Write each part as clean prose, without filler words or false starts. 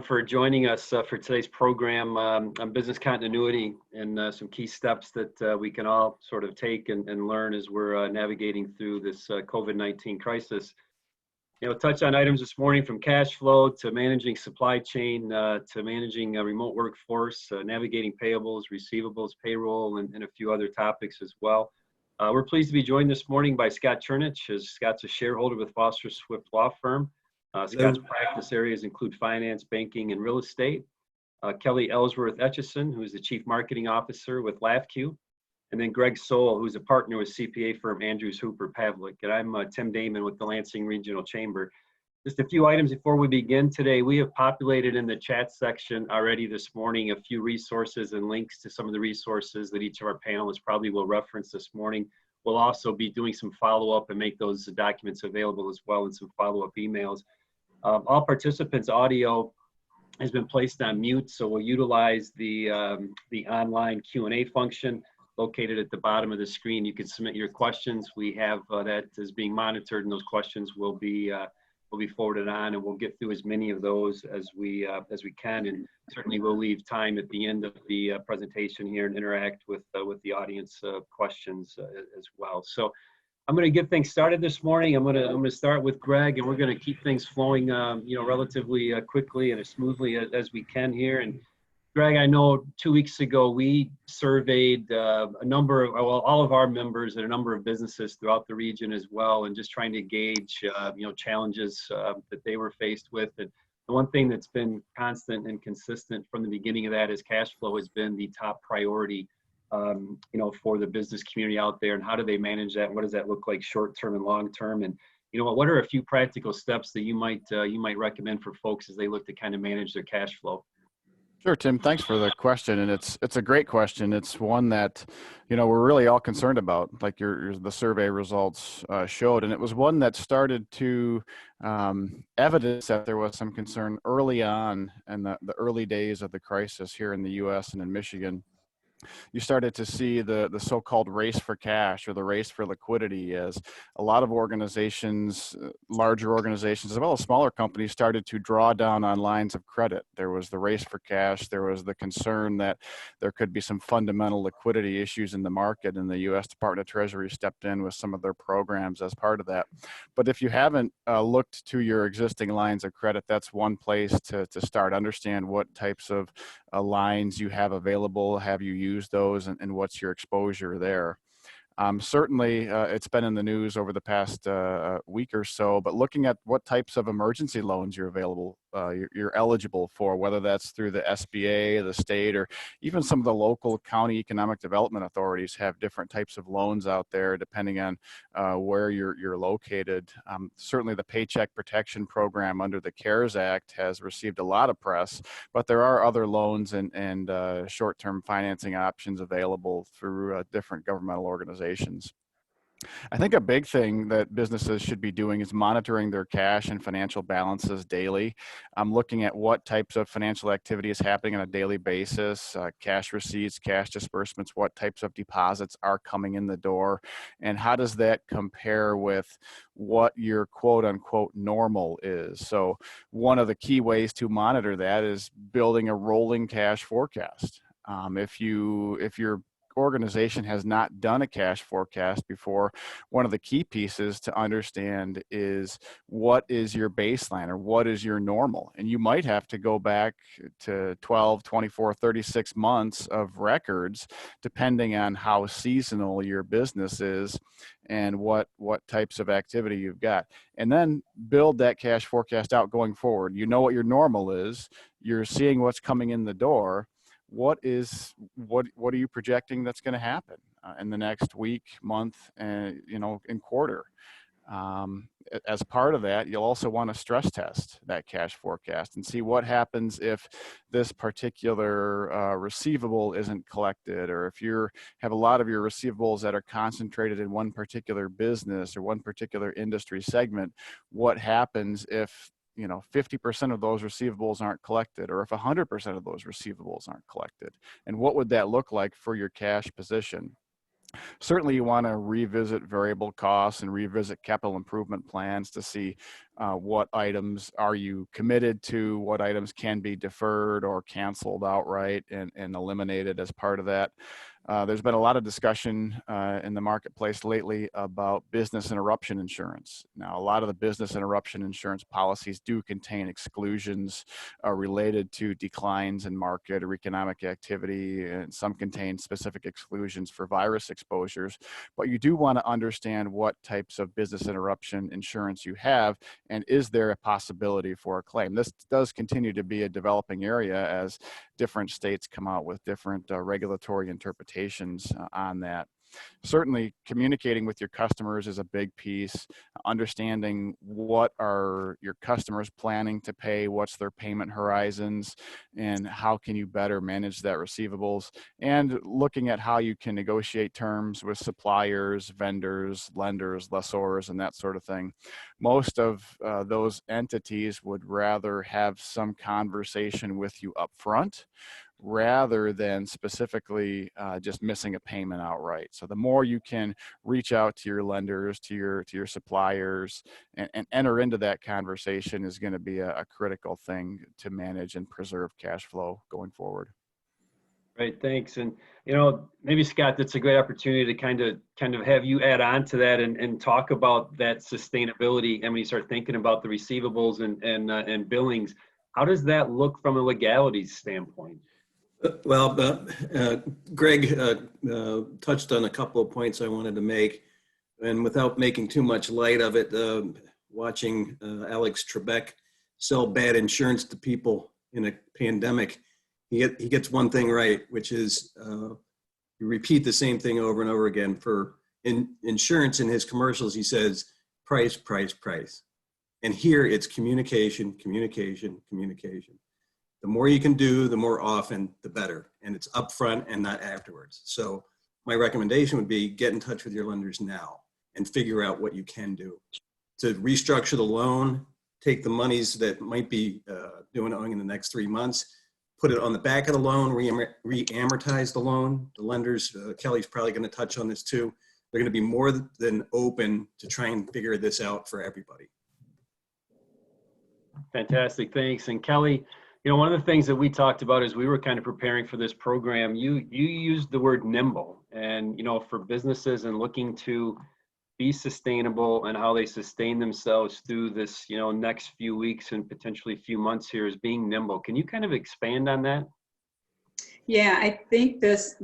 everyone for joining us for today's program on business continuity and some key steps that we can all sort of take and learn as we're navigating through this COVID-19 crisis. Touch on items this morning from cash flow to managing supply chain to managing a remote workforce, navigating payables, receivables, payroll, and a few other topics as well. We're pleased to be joined this morning by Scott Chernich, as Scott's a shareholder with Foster Swift Law Firm. Scott's practice areas include finance, banking, and real estate. Kelli Ellsworth Etchison, who is the Chief Marketing Officer with LAFCU. And then Greg Soule, who's a partner with CPA firm Andrew Hooper Pavlik. And I'm Tim Damon with the Lansing Regional Chamber. Just a few items before we begin today. We have populated in the chat section already this morning a few resources and links to some of the resources that each of our panelists probably will reference this morning. We'll also be doing some follow-up and make those documents available as well in some follow-up emails. All participants' audio has been placed on mute, so we'll utilize the online Q&A function located at the bottom of the screen. You can submit your questions. We have that is being monitored, and those questions will be forwarded on, and we'll get through as many of those as we can. And certainly, we'll leave time at the end of the presentation here and interact with the audience questions as well. So, I'm going to get things started this morning. I'm going to start with Greg, and we're going to keep things flowing, relatively quickly and as smoothly as we can here. And Greg, I know 2 weeks ago we surveyed all of our members at a number of businesses throughout the region as well, and just trying to gauge, challenges that they were faced with. And the one thing that's been constant and consistent from the beginning of that is cash flow has been the top priority. For the business community out there, and how do they manage that? And what does that look like short term and long term? And what are a few practical steps that you might recommend for folks as they look to kind of manage their cash flow? Sure, Tim. Thanks for the question, and it's a great question. It's one that we're really all concerned about, like the survey results showed, and it was one that started to evidence that there was some concern early on in the early days of the crisis here in the U.S. and in Michigan. You started to see the so-called race for cash, or the race for liquidity, as a lot of organizations, larger organizations, as well as smaller companies, started to draw down on lines of credit. There was the race for cash. There was the concern that there could be some fundamental liquidity issues in the market, and the U.S. Department of Treasury stepped in with some of their programs as part of that. But if you haven't looked to your existing lines of credit, that's one place to start. Understand what types of lines you have available. Have you used those, and what's your exposure there? Certainly, it's been in the news over the past week or so, but looking at what types of emergency loans you're eligible for, whether that's through the SBA, the state, or even some of the local county economic development authorities have different types of loans out there depending on where you're located. Certainly, the Paycheck Protection Program under the CARES Act has received a lot of press, but there are other loans and short-term financing options available through different governmental organizations. I think a big thing that businesses should be doing is monitoring their cash and financial balances daily. I'm looking at what types of financial activity is happening on a daily basis, cash receipts, cash disbursements, what types of deposits are coming in the door, and how does that compare with what your quote unquote normal is. So one of the key ways to monitor that is building a rolling cash forecast. If your organization has not done a cash forecast before, one of the key pieces to understand is what is your baseline, or what is your normal. And you might have to go back to 12, 24, 36 months of records, depending on how seasonal your business is and what types of activity you've got. And then build that cash forecast out going forward. You know what your normal is. You're seeing what's coming in the door. What are you projecting that's going to happen in the next week, month, and in quarter? As part of that, you'll also want to stress test that cash forecast and see what happens if this particular receivable isn't collected, or if you have a lot of your receivables that are concentrated in one particular business or one particular industry segment. What happens if 50% of those receivables aren't collected, or if 100% of those receivables aren't collected? And what would that look like for your cash position? Certainly you want to revisit variable costs and revisit capital improvement plans to see what items are you committed to, what items can be deferred or canceled outright and eliminated as part of that. There's been a lot of discussion in the marketplace lately about business interruption insurance. Now, a lot of the business interruption insurance policies do contain exclusions related to declines in market or economic activity, and some contain specific exclusions for virus exposures. But you do want to understand what types of business interruption insurance you have, and is there a possibility for a claim? This does continue to be a developing area as different states come out with different regulatory interpretations on that. Certainly communicating with your customers is a big piece. Understanding what are your customers planning to pay, what's their payment horizons, and how can you better manage that receivables, and looking at how you can negotiate terms with suppliers, vendors, lenders, lessors, and that sort of thing. Most of those entities would rather have some conversation with you up front rather than specifically just missing a payment outright. So the more you can reach out to your lenders, to your suppliers, and enter into that conversation is going to be a critical thing to manage and preserve cash flow going forward. Right, thanks. And maybe Scott, that's a great opportunity to kind of have you add on to that and talk about that sustainability. And when you start thinking about the receivables and billings, how does that look from a legalities standpoint? Well, Greg touched on a couple of points I wanted to make, and without making too much light of it, watching Alex Trebek sell bad insurance to people in a pandemic, he gets one thing right, which is you repeat the same thing over and over again. For insurance in his commercials, he says, price, price, price. And here it's communication, communication, communication. The more you can do, the more often, the better. And it's upfront and not afterwards. So my recommendation would be get in touch with your lenders now and figure out what you can do to restructure the loan, take the monies that might be owing in the next 3 months, put it on the back of the loan, re-amortize the loan. The lenders, Kelly's probably going to touch on this too. They're going to be more than open to try and figure this out for everybody. Fantastic, thanks. And Kelly, one of the things that we talked about as we were kind of preparing for this program, you used the word nimble, and for businesses and looking to be sustainable and how they sustain themselves through this next few weeks and potentially few months here is being nimble. Can you kind of expand on that? Yeah, I think this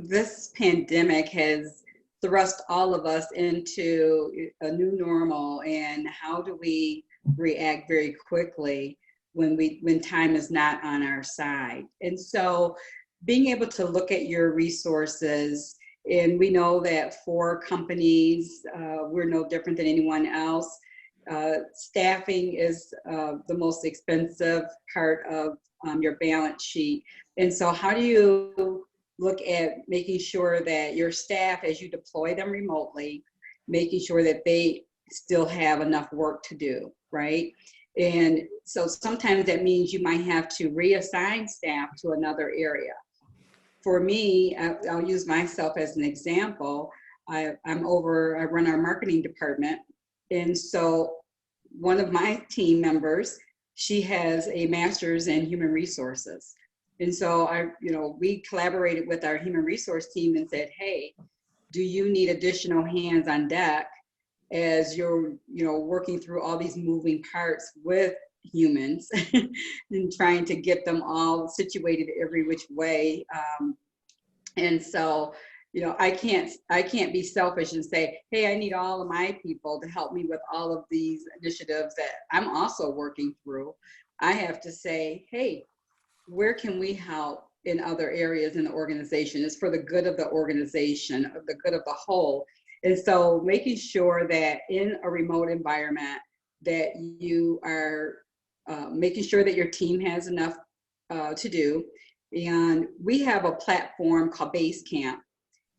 pandemic has thrust all of us into a new normal, and how do we react very quickly when time is not on our side. And so being able to look at your resources, and we know that for companies, we're no different than anyone else. Staffing is the most expensive part of your balance sheet. And so how do you look at making sure that your staff, as you deploy them remotely, making sure that they still have enough work to do, right? And so sometimes that means you might have to reassign staff to another area. For me, I'll use myself as an example. I run our marketing department. And so one of my team members, she has a master's in human resources. And so we collaborated with our human resource team and said, hey, do you need additional hands on deck as you're working through all these moving parts with humans and trying to get them all situated every which way. And so, I can't be selfish and say, hey, I need all of my people to help me with all of these initiatives that I'm also working through. I have to say, hey, where can we help in other areas in the organization? It's for the good of the organization, the good of the whole. And so making sure that in a remote environment that you are making sure that your team has enough to do. And we have a platform called Basecamp.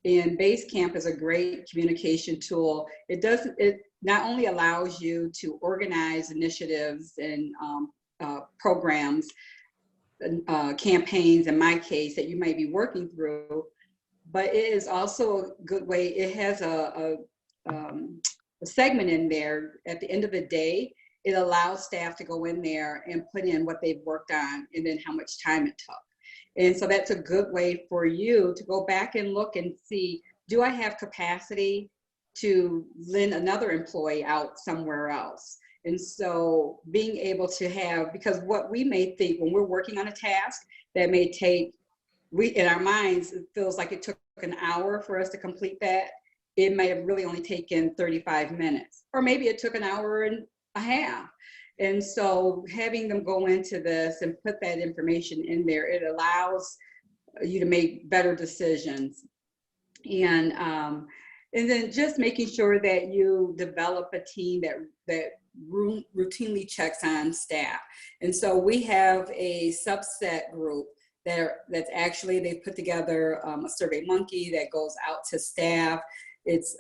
And Basecamp is a great communication tool. It not only allows you to organize initiatives and programs, campaigns in my case that you might be working through, but it is also a good way. It has a segment in there at the end of the day. It allows staff to go in there and put in what they've worked on and then how much time it took. And so that's a good way for you to go back and look and see, do I have capacity to lend another employee out somewhere else? And so being able to have, because what we may think when we're working on a task that may take, in our minds, it feels like it took an hour for us to complete that. It may have really only taken 35 minutes, or maybe it took an hour and a half. And so having them go into this and put that information in there, it allows you to make better decisions. And then just making sure that you develop a team that routinely checks on staff. And so we have a subset group that's actually, they've put together a Survey Monkey that goes out to staff. It's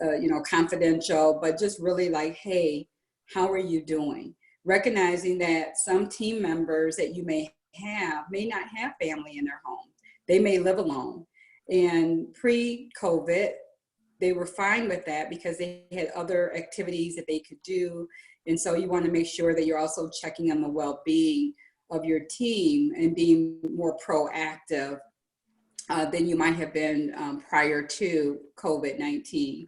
confidential, but just really like, hey, how are you doing? Recognizing that some team members that you may not have family in their home. They may live alone. And pre-COVID, they were fine with that because they had other activities that they could do. And so you want to make sure that you're also checking on the well-being of your team and being more proactive than you might have been prior to COVID-19.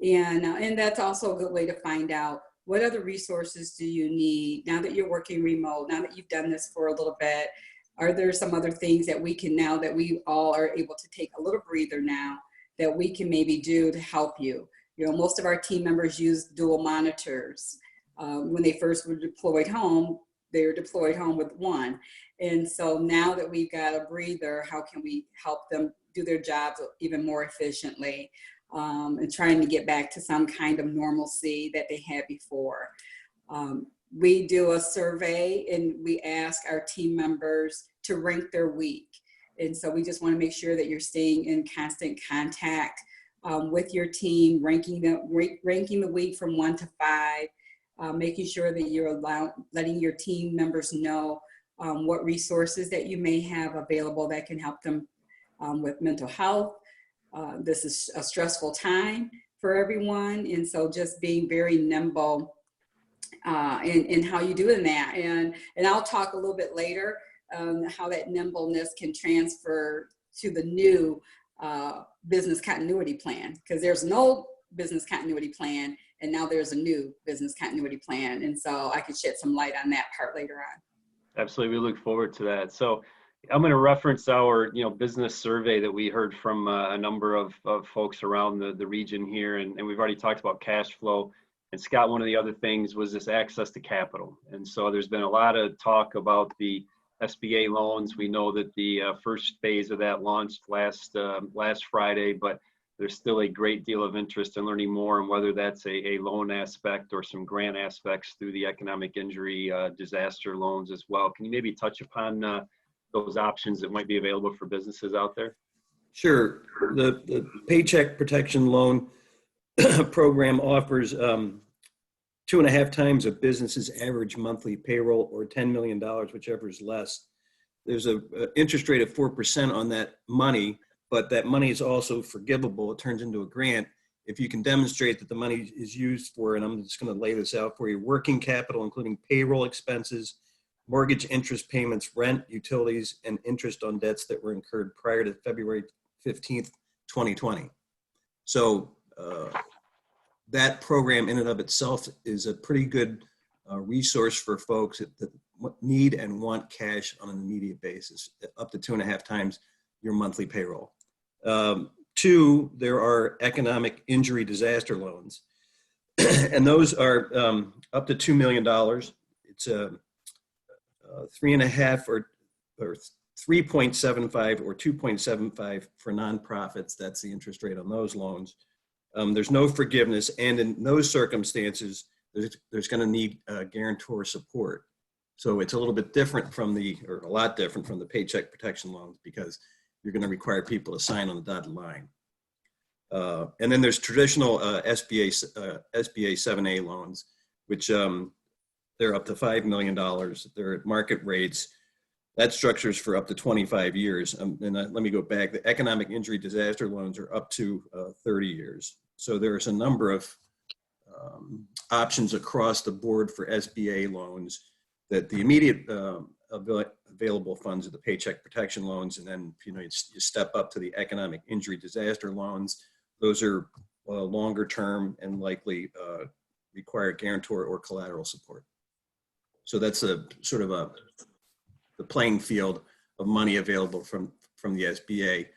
And that's also a good way to find out what other resources do you need now that you're working remote, now that you've done this for a little bit. Are there some other things that we can, now that we all are able to take a little breather now, that we can maybe do to help you? Most of our team members use dual monitors. When they first were deployed home, they were deployed home with one. And so now that we've got a breather, how can we help them do their jobs even more efficiently, and trying to get back to some kind of normalcy that they had before? We do a survey and we ask our team members to rank their week. And so we just want to make sure that you're staying in constant contact with your team, ranking the week from 1 to 5, making sure that you're letting your team members know what resources that you may have available that can help them with mental health. This is a stressful time for everyone. And so just being very nimble in how you do in that. And I'll talk a little bit later how that nimbleness can transfer to the new business continuity plan, because there's no business continuity plan and now there's a new business continuity plan. And so I could shed some light on that part later on. Absolutely, we look forward to that. So I'm going to reference our business survey that we heard from a number of folks around the region here, and we've already talked about cash flow. And Scott, one of the other things was this access to capital. And so there's been a lot of talk about the SBA loans. We know that the first phase of that launched last Friday, but there's still a great deal of interest in learning more on whether that's a loan aspect or some grant aspects through the economic injury disaster loans as well. Can you maybe touch upon those options that might be available for businesses out there? Sure. The Paycheck Protection Loan program offers 2.5 times a business's average monthly payroll, or $10 million, whichever is less. There's an interest rate of 4% on that money, but that money is also forgivable. It turns into a grant if you can demonstrate that the money is used for, and I'm just going to lay this out for you, working capital, including payroll expenses, mortgage interest payments, rent, utilities, and interest on debts that were incurred prior to February 15th, 2020. So that program in and of itself is a pretty good resource for folks that need and want cash on an immediate basis, up to 2.5 times your monthly payroll. 2, there are economic injury disaster loans, and those are up to $2 million. It's 3.5 or 3.75 or 2.75 for nonprofits. That's the interest rate on those loans. There's no forgiveness, and in those circumstances, there's going to need guarantor support. So it's a little bit different from or a lot different from the Paycheck Protection loans, because you're going to require people to sign on the dotted line. And then there's traditional SBA 7A loans, which they're up to $5 million. They're at market rates. That structures for up to 25 years. Let me go back. The economic injury disaster loans are up to 30 years. So there's a number of options across the board for SBA loans that the immediate available funds are the paycheck protection loans. And then, you step up to the economic injury disaster loans. Those are longer term and likely require guarantor or collateral support. So that's a sort of the playing field of money available from the SBA.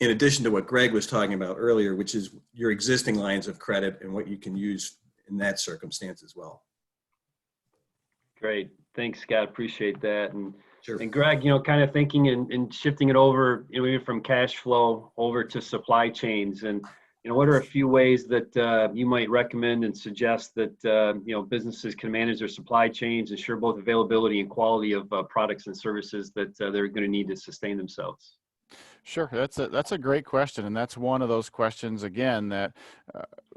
In addition to what Greg was talking about earlier, which is your existing lines of credit and what you can use in that circumstance as well. Great. Thanks, Scott. Appreciate that. Sure. And Greg, kind of thinking and shifting it over, maybe from cash flow over to supply chains. And, what are a few ways that you might recommend and suggest that, businesses can manage their supply chains, ensure both availability and quality of products and services that they're going to need to sustain themselves? Sure, that's a great question, and that's one of those questions again that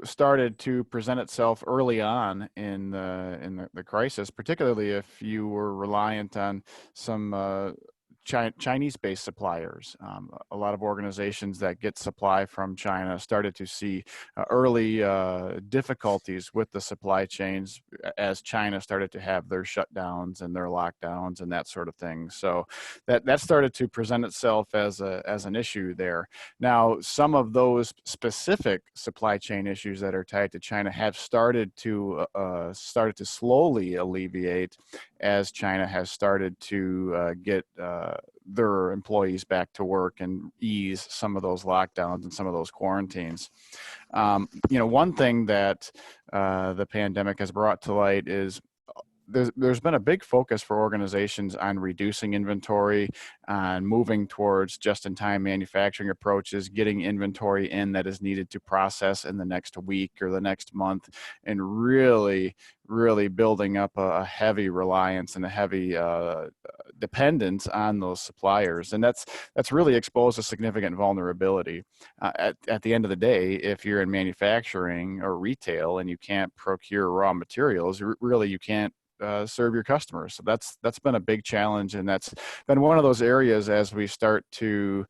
started to present itself early on in the crisis, particularly if you were reliant on some Chinese-based suppliers. A lot of organizations that get supply from China started to see early difficulties with the supply chains as China started to have their shutdowns and their lockdowns and that sort of thing. So that started to present itself as an issue there. Now, some of those specific supply chain issues that are tied to China have started to slowly alleviate as China has started to get their employees back to work and ease some of those lockdowns and some of those quarantines. One thing that the pandemic has brought to light is there's been a big focus for organizations on reducing inventory, on moving towards just-in-time manufacturing approaches, getting inventory in that is needed to process in the next week or the next month, and really building up a heavy reliance and a heavy dependence on those suppliers. And that's really exposed a significant vulnerability. At the end of the day, if you're in manufacturing or retail and you can't procure raw materials, you can't serve your customers. So that's been a big challenge, and that's been one of those areas as we start to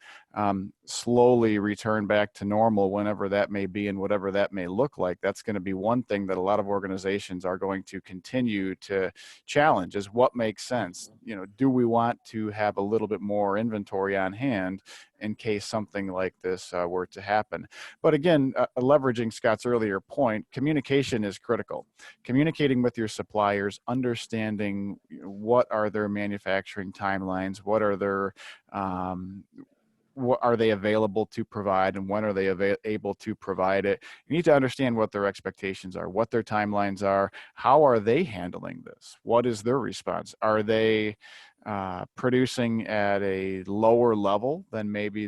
slowly return back to normal, whenever that may be and whatever that may look like. That's going to be one thing that a lot of organizations are going to continue to challenge, is what makes sense. Do we want to have a little bit more inventory on hand in case something like this were to happen? But again, leveraging Scott's earlier point, communication is critical. Communicating with your suppliers, understanding what are their manufacturing timelines, what are they available to provide, and when are they able to provide it. You need to understand what their expectations are, what their timelines are, how are they handling this, what is their response. Are they producing at a lower level than maybe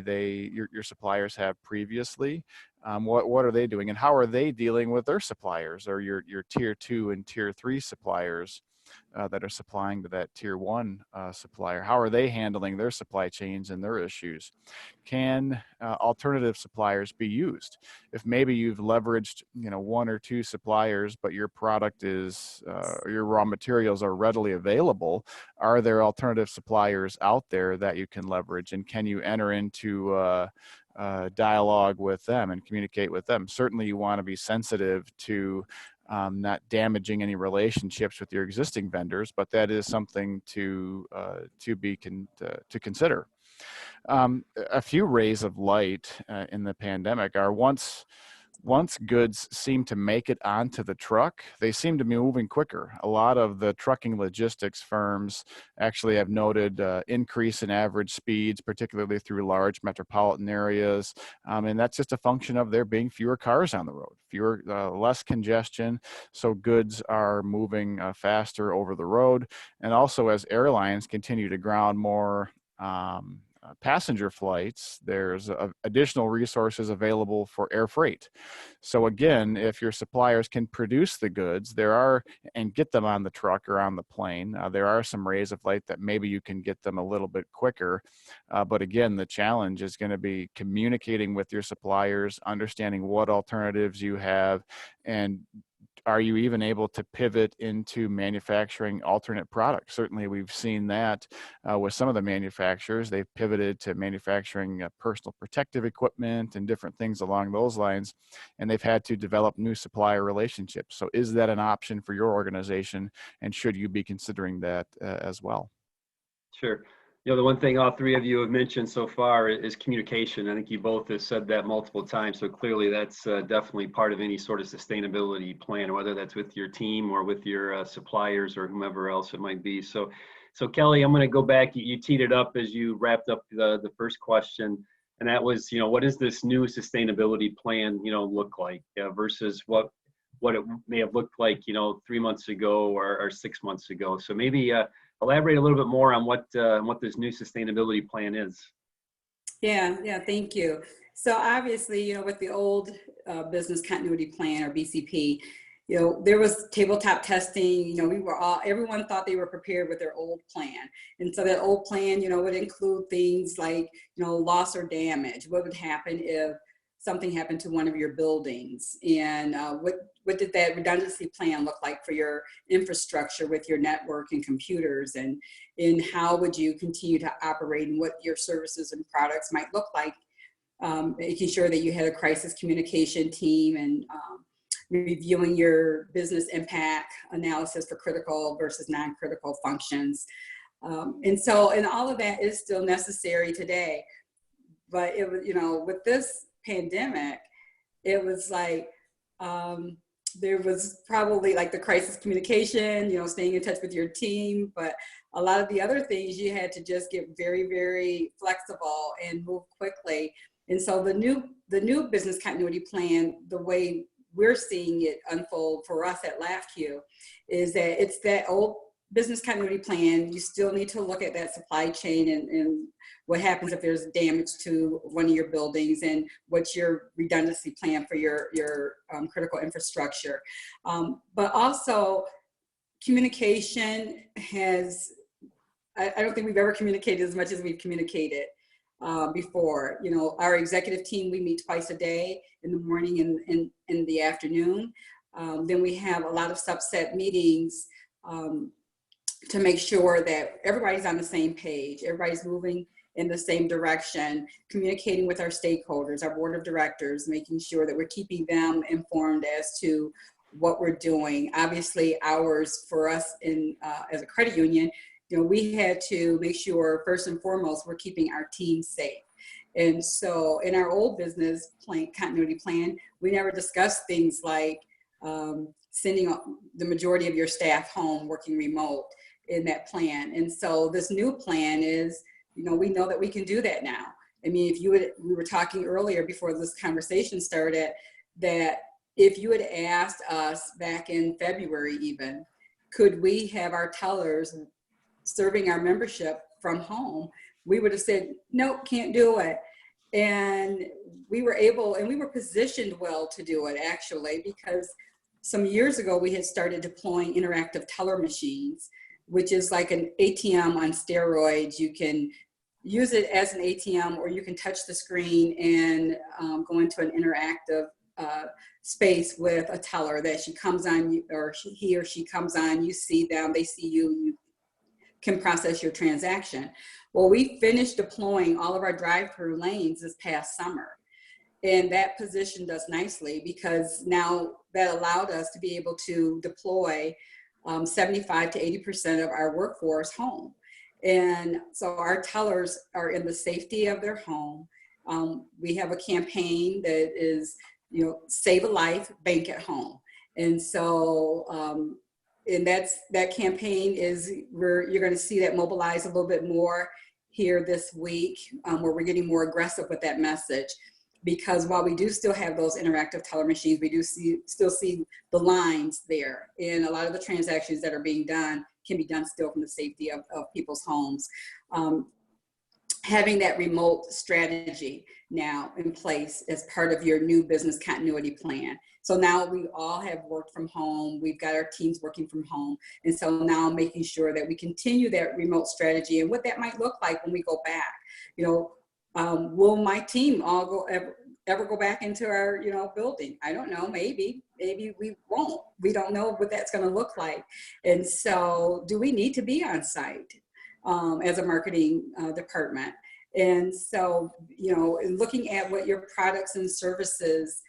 your suppliers have previously? What are they doing, and how are they dealing with their suppliers, or your tier 2 and tier 3 suppliers that are supplying to that tier 1 supplier? How are they handling their supply chains and their issues? Can alternative suppliers be used? If maybe you've leveraged 1 or 2 suppliers, but your product is your raw materials are readily available, are there alternative suppliers out there that you can leverage, and can you enter into dialogue with them and communicate with them? Certainly you want to be sensitive to not damaging any relationships with your existing vendors, but that is something to consider. A few rays of light in the pandemic are once goods seem to make it onto the truck, they seem to be moving quicker. A lot of the trucking logistics firms actually have noted increase in average speeds, particularly through large metropolitan areas. And that's just a function of there being fewer cars on the road, less congestion. So goods are moving faster over the road. And also as airlines continue to ground more passenger flights, there's additional resources available for air freight. So again, if your suppliers can produce the goods and get them on the truck or on the plane, there are some rays of light that maybe you can get them a little bit quicker. But again, the challenge is going to be communicating with your suppliers, understanding what alternatives you have, and are you even able to pivot into manufacturing alternate products? Certainly, we've seen that with some of the manufacturers. They've pivoted to manufacturing personal protective equipment and different things along those lines, and they've had to develop new supplier relationships. So is that an option for your organization, and should you be considering that as well? Sure. You know, the one thing all three of you have mentioned so far is communication. I think you both have said that multiple times. So clearly that's definitely part of any sort of sustainability plan, whether that's with your team or with your suppliers or whomever else it might be. So Kelli, I'm going to go back. You teed it up as you wrapped up the first question. And that was, you know, what does this new sustainability plan, you know, look like versus what it may have looked like, you know, 3 months ago or 6 months ago. So maybe elaborate a little bit more on what this new sustainability plan is. Yeah, thank you. So obviously, you know, with the old business continuity plan or BCP, you know, there was tabletop testing. You know, everyone thought they were prepared with their old plan. And so that old plan, you know, would include things like, you know, loss or damage. What would happen if something happened to one of your buildings? And what did that redundancy plan look like for your infrastructure with your network and computers? And how would you continue to operate and what your services and products might look like? Making sure that you had a crisis communication team and reviewing your business impact analysis for critical versus non-critical functions. And all of that is still necessary today. But it was, you know, with this pandemic, it was like, there was probably like the crisis communication, you know, staying in touch with your team, but a lot of the other things you had to just get very, very flexible and move quickly. And so the new business continuity plan, the way we're seeing it unfold for us at LAFCU, is that it's that old business continuity plan. You still need to look at that supply chain and what happens if there's damage to one of your buildings, and what's your redundancy plan for your critical infrastructure. But also communication has, I don't think we've ever communicated as much as we've communicated before. You know, our executive team, we meet twice a day, in the morning and in the afternoon. Then we have a lot of subset meetings to make sure that everybody's on the same page, everybody's moving in the same direction, communicating with our stakeholders, our board of directors, making sure that we're keeping them informed as to what we're doing. Obviously, ours for us as a credit union, you know, we had to make sure first and foremost we're keeping our team safe. And so in our old business continuity plan, we never discussed things like sending the majority of your staff home working remote in that plan. And so this new plan is, you know, we know that we can do that now. I mean, we were talking earlier before this conversation started, that if you had asked us back in February even, could we have our tellers serving our membership from home, we would have said, nope, can't do it. And we were able, and we were positioned well to do it actually, because some years ago we had started deploying interactive teller machines, which is like an ATM on steroids. You can use it as an ATM, or you can touch the screen and go into an interactive space with a teller that she comes on, or he or she comes on, you see them, they see you, you can process your transaction. Well, we finished deploying all of our drive-through lanes this past summer. And that positioned us nicely, because now that allowed us to be able to deploy 75 to 80% of our workforce home. And so our tellers are in the safety of their home. We have a campaign that is, you know, save a life, bank at home. And so, and that campaign is where you're going to see that mobilize a little bit more here this week, where we're getting more aggressive with that message. Because while we do still have those interactive teller machines, we do still see the lines there. And a lot of the transactions that are being done can be done still from the safety of people's homes. Having that remote strategy now in place as part of your new business continuity plan. So now we all have worked from home. We've got our teams working from home. And so now making sure that we continue that remote strategy and what that might look like when we go back. You know, will my team all ever go back into our, building? I don't know, maybe we won't. We don't know what that's going to look like. And so do we need to be on site as a marketing department? And so, looking at what your products and services,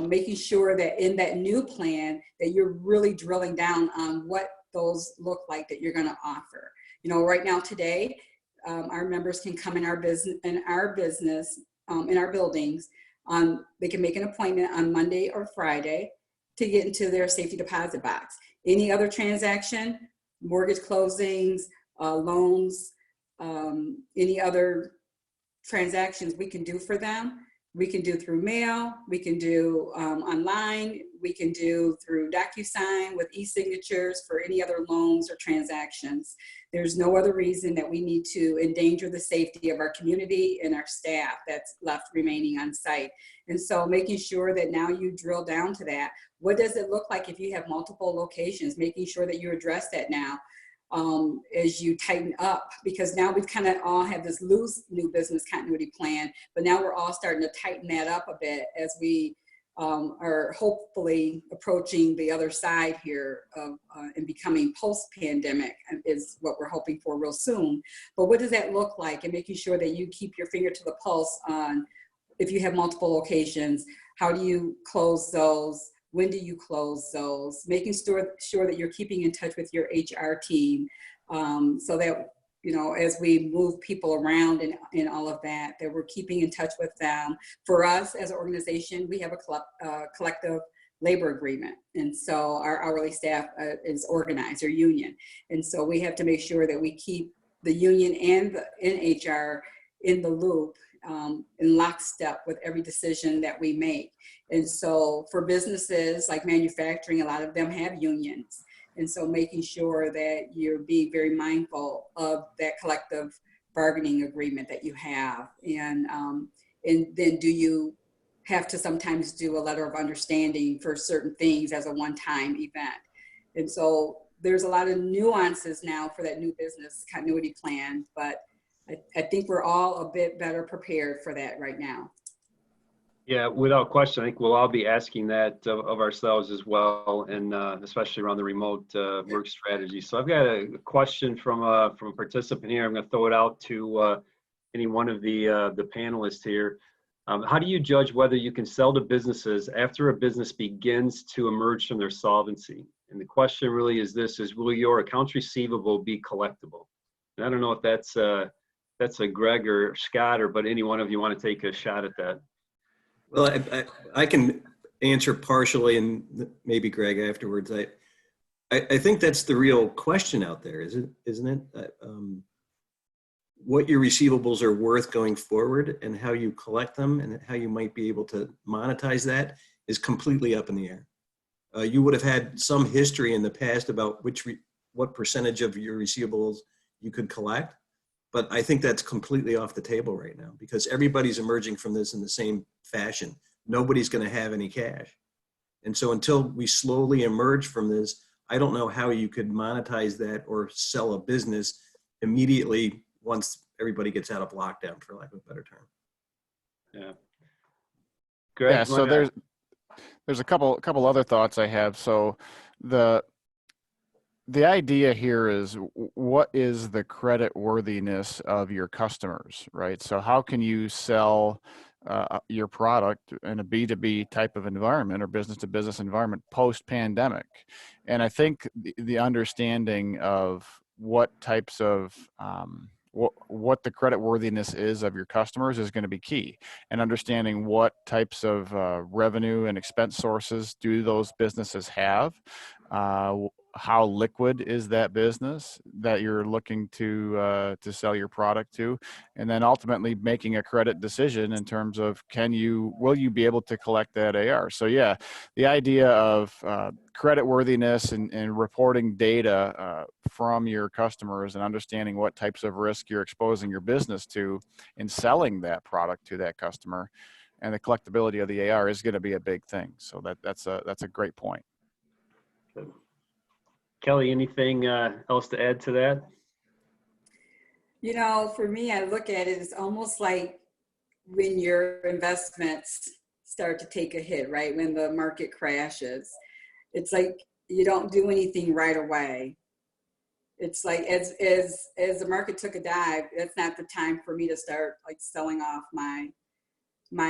making sure that in that new plan that you're really drilling down on what those look like that you're going to offer. Right now today, our members can come in our business, in our buildings. They can make an appointment on Monday or Friday to get into their safety deposit box. Any other transaction, mortgage closings, loans, any other transactions we can do for them. We can do through mail, we can do online, we can do through DocuSign with e-signatures for any other loans or transactions. There's no other reason that we need to endanger the safety of our community and our staff that's left remaining on site. And so making sure that now you drill down to that. What does it look like if you have multiple locations? Making sure that you address that now. As you tighten up, because now we've kind of all have this loose new business continuity plan, but now we're all starting to tighten that up a bit as we are hopefully approaching the other side here of and becoming post-pandemic is what we're hoping for real soon. But what does that look like? And making sure that you keep your finger to the pulse on if you have multiple locations, how do you close those? When do you close those? Making sure that you're keeping in touch with your HR team so that, as we move people around and all of that, that we're keeping in touch with them. For us as an organization, we have a collective labor agreement. And so our hourly staff is organized, or union. And so we have to make sure that we keep the union and the HR in the loop, in lockstep with every decision that we make. And so for businesses like manufacturing, a lot of them have unions. And so making sure that you're being very mindful of that collective bargaining agreement that you have. And then do you have to sometimes do a letter of understanding for certain things as a one-time event? And so there's a lot of nuances now for that new business continuity plan, but I think we're all a bit better prepared for that right now. Yeah, without question, I think we'll all be asking that of ourselves as well, and especially around the remote work strategy. So I've got a question from a participant here. I'm going to throw it out to any one of the panelists here. How do you judge whether you can sell to businesses after a business begins to emerge from their solvency? And the question really is this: will your accounts receivable be collectible? And I don't know if that's a Greg or Scott, but any one of you want to take a shot at that? Well, I can answer partially, and maybe Greg afterwards. I think that's the real question out there, isn't it? What your receivables are worth going forward and how you collect them and how you might be able to monetize that is completely up in the air. You would have had some history in the past about what percentage of your receivables you could collect. But I think that's completely off the table right now because everybody's emerging from this in the same fashion. Nobody's going to have any cash. And so until we slowly emerge from this, I don't know how you could monetize that or sell a business immediately once everybody gets out of lockdown, for lack of a better term. Yeah. Greg, yeah, so there's a couple other thoughts I have. So the idea here is, what is the credit worthiness of your customers, right? So how can you sell your product in a B2B type of environment or business to business environment post-pandemic? And I think the understanding of what types of what the credit worthiness is of your customers is going to be key, and understanding what types of revenue and expense sources do those businesses have. How liquid is that business that you're looking to sell your product to, and then ultimately making a credit decision in terms of will you be able to collect that AR? So yeah, the idea of credit worthiness and reporting data from your customers and understanding what types of risk you're exposing your business to in selling that product to that customer, and the collectability of the AR is going to be a big thing. So that's a great point. Kelli, anything else to add to that? For me, I look at it as almost like when your investments start to take a hit, right? When the market crashes, it's like you don't do anything right away. It's like as the market took a dive, it's not the time for me to start like selling off my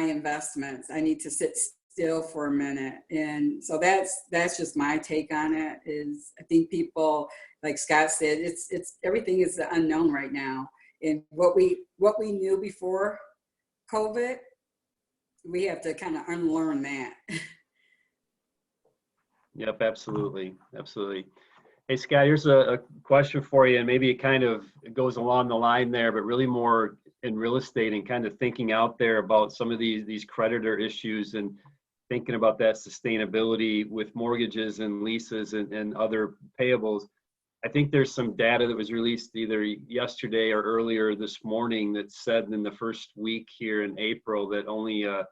investments. I need to sit still for a minute. And so that's just my take on it. Is I think people, like Scott said, it's everything is the unknown right now. And what we knew before COVID, we have to kind of unlearn that. Yep, absolutely, absolutely. Hey, Scott, here's a question for you, and maybe it kind of goes along the line there, but really more in real estate and kind of thinking out there about some of these creditor issues and thinking about that sustainability with mortgages and leases and other payables. I think there's some data that was released either yesterday or earlier this morning that said in the first week here in April that only a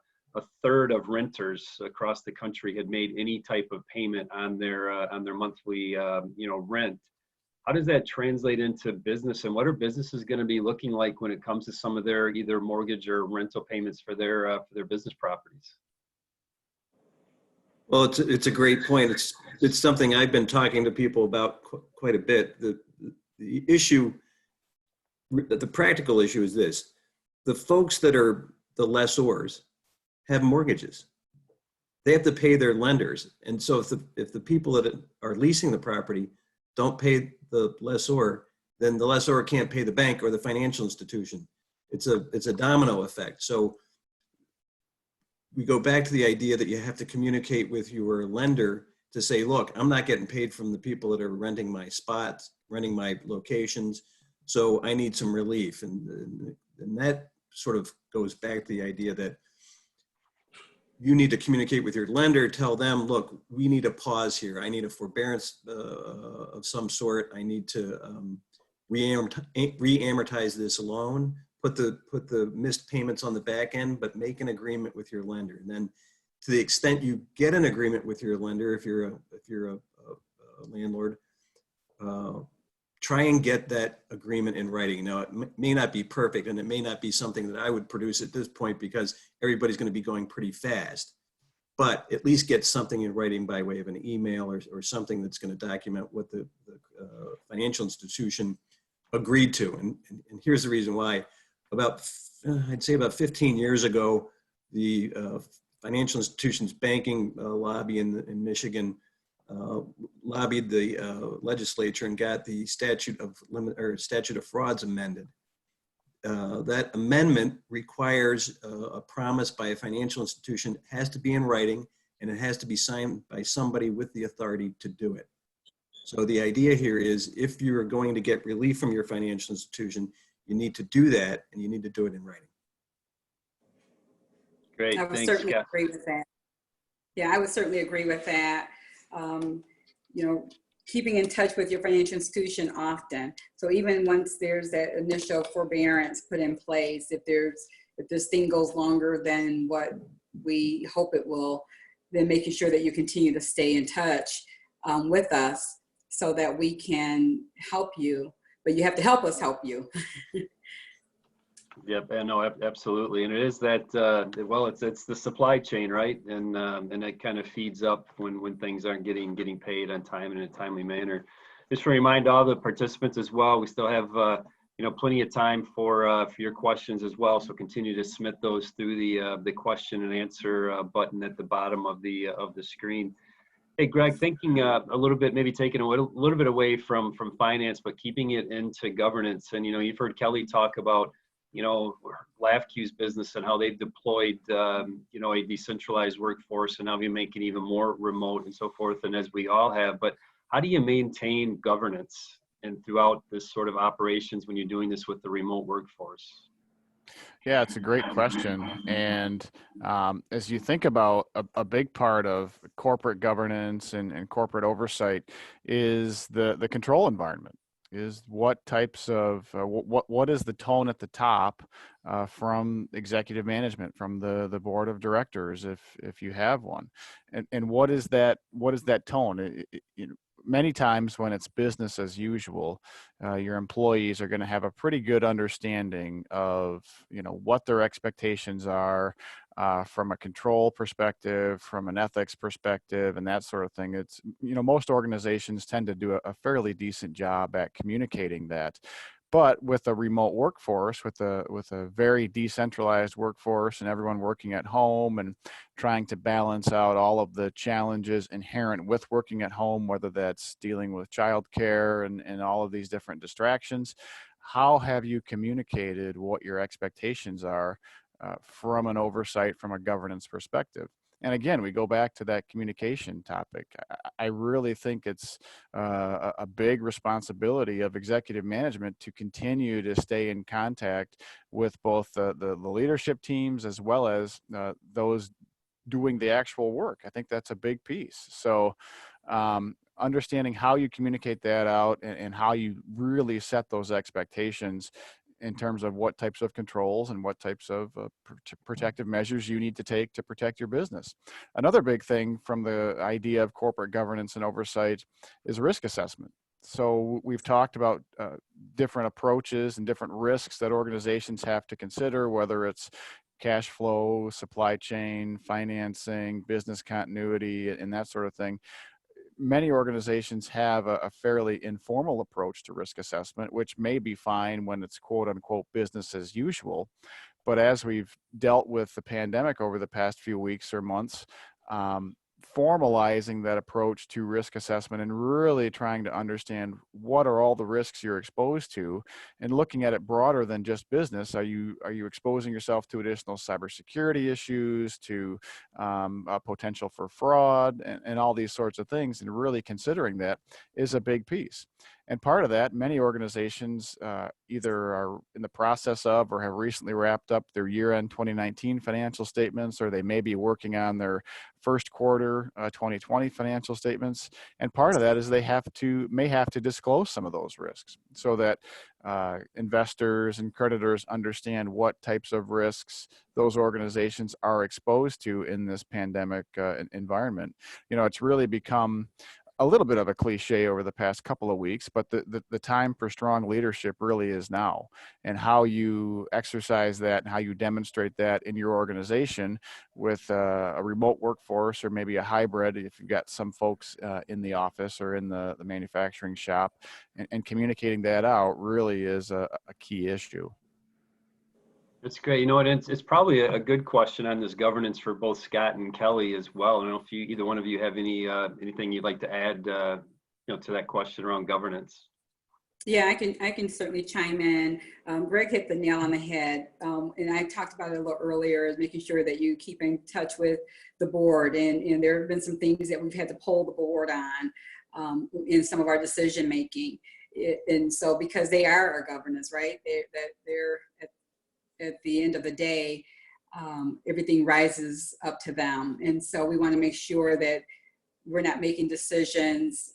third of renters across the country had made any type of payment on their monthly rent. How does that translate into business, and what are businesses going to be looking like when it comes to some of their either mortgage or rental payments for their business properties? Well, it's a great point. It's something I've been talking to people about quite a bit. The issue, the practical issue is this: the folks that are the lessors have mortgages. They have to pay their lenders, and so if the people that are leasing the property don't pay the lessor, then the lessor can't pay the bank or the financial institution. It's a domino effect. So we go back to the idea that you have to communicate with your lender to say, look, I'm not getting paid from the people that are renting my spots, renting my locations, so I need some relief. And that sort of goes back to the idea that you need to communicate with your lender, tell them, look, we need a pause here. I need a forbearance of some sort. I need to re-amortize this loan, put the missed payments on the back end, but make an agreement with your lender. And then to the extent you get an agreement with your lender, if you're a landlord, try and get that agreement in writing. Now, it may not be perfect, and it may not be something that I would produce at this point because everybody's going to be going pretty fast, but at least get something in writing by way of an email or something that's going to document what the financial institution agreed to. And here's the reason why. I'd say about 15 years ago, the financial institutions banking lobby in Michigan lobbied the legislature and got the statute of frauds amended. That amendment requires a promise by a financial institution. It has to be in writing, and it has to be signed by somebody with the authority to do it. So the idea here is, if you're going to get relief from your financial institution, you need to do that, and you need to do it in writing. Great, I would thanks, certainly Scott. agree with that. Yeah, I would certainly agree with that. Keeping in touch with your financial institution often. So even once there's that initial forbearance put in place, if this thing goes longer than what we hope it will, then making sure that you continue to stay in touch with us so that we can help you, but you have to help us help you. Yep, I know, absolutely, and it is that. Well, it's the supply chain, right? And it kind of feeds up when things aren't getting paid on time in a timely manner. Just to remind all the participants as well, we still have plenty of time for your questions as well. So continue to submit those through the question and answer button at the bottom of the screen. Hey, Greg, thinking a little bit, maybe taking a little bit away from finance, but keeping it into governance. And you've heard Kelli talk about LAFCU's business and how they've deployed, a decentralized workforce, and now we make it even more remote and so forth, and as we all have. But how do you maintain governance and throughout this sort of operations when you're doing this with the remote workforce? Yeah, it's a great question. And as you think about a big part of corporate governance and corporate oversight is the control environment. Is what types of what is the tone at the top from executive management, from the board of directors, if you have one, and what is that tone? many times when it's business as usual, your employees are going to have a pretty good understanding of, what their expectations are from a control perspective, from an ethics perspective, and that sort of thing. It's, most organizations tend to do a fairly decent job at communicating that. But with a remote workforce, with a very decentralized workforce and everyone working at home and trying to balance out all of the challenges inherent with working at home, whether that's dealing with childcare and all of these different distractions, how have you communicated what your expectations are from an oversight, from a governance perspective? And again, we go back to that communication topic. I really think it's a big responsibility of executive management to continue to stay in contact with both the leadership teams as well as those doing the actual work. I think that's a big piece. So understanding how you communicate that out and how you really set those expectations in terms of what types of controls and what types of protective measures you need to take to protect your business. Another big thing from the idea of corporate governance and oversight is risk assessment. So we've talked about different approaches and different risks that organizations have to consider, whether it's cash flow, supply chain, financing, business continuity, and that sort of thing. Many organizations have a fairly informal approach to risk assessment, which may be fine when it's quote unquote business as usual. But as we've dealt with the pandemic over the past few weeks or months, formalizing that approach to risk assessment and really trying to understand what are all the risks you're exposed to and looking at it broader than just business. Are you exposing yourself to additional cybersecurity issues, to potential for fraud and all these sorts of things, and really considering that is a big piece. And part of that, many organizations either are in the process of or have recently wrapped up their year-end 2019 financial statements, or they may be working on their first quarter 2020 financial statements. And part of that is they may have to disclose some of those risks so that investors and creditors understand what types of risks those organizations are exposed to in this pandemic environment. It's really become a little bit of a cliche over the past couple of weeks, but the time for strong leadership really is now, and how you exercise that and how you demonstrate that in your organization with a remote workforce or maybe a hybrid if you've got some folks in the office or in the manufacturing shop, and communicating that out really is a key issue. That's great. It's probably a good question on this governance for both Scott and Kelli as well. I don't know if either one of you have anything you'd like to add, to that question around governance. Yeah, I can certainly chime in. Greg hit the nail on the head, and I talked about it a little earlier, is making sure that you keep in touch with the board. And there have been some things that we've had to poll the board on in some of our decision making. And so, because they are our governance, right? They're at the end of the day, everything rises up to them. And so we want to make sure that we're not making decisions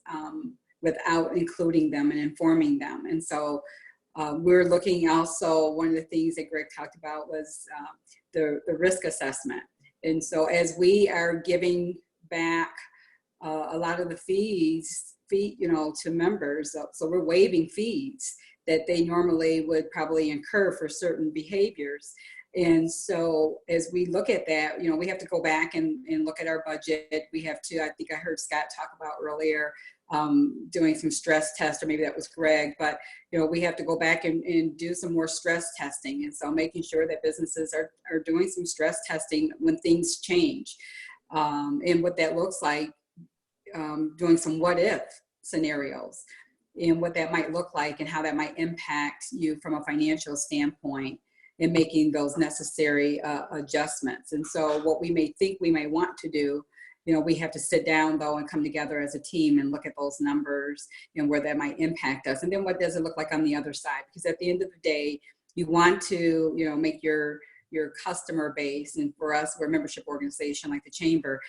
without including them and informing them. And so we're looking also, one of the things that Greg talked about was the risk assessment. And so as we are giving back a lot of the fees, to members, so we're waiving fees that they normally would probably incur for certain behaviors. And so as we look at that, we have to go back and look at our budget. We have to, I think I heard Scott talk about earlier, doing some stress tests, or maybe that was Greg, but we have to go back and do some more stress testing. And so making sure that businesses are doing some stress testing when things change, and what that looks like, doing some what if scenarios and what that might look like and how that might impact you from a financial standpoint, and making those necessary adjustments. And so what we may think we may want to do, we have to sit down though and come together as a team and look at those numbers and where that might impact us. And then what does it look like on the other side? Because at the end of the day, you want to, make your customer base, and for us, we're a membership organization like the Chamber,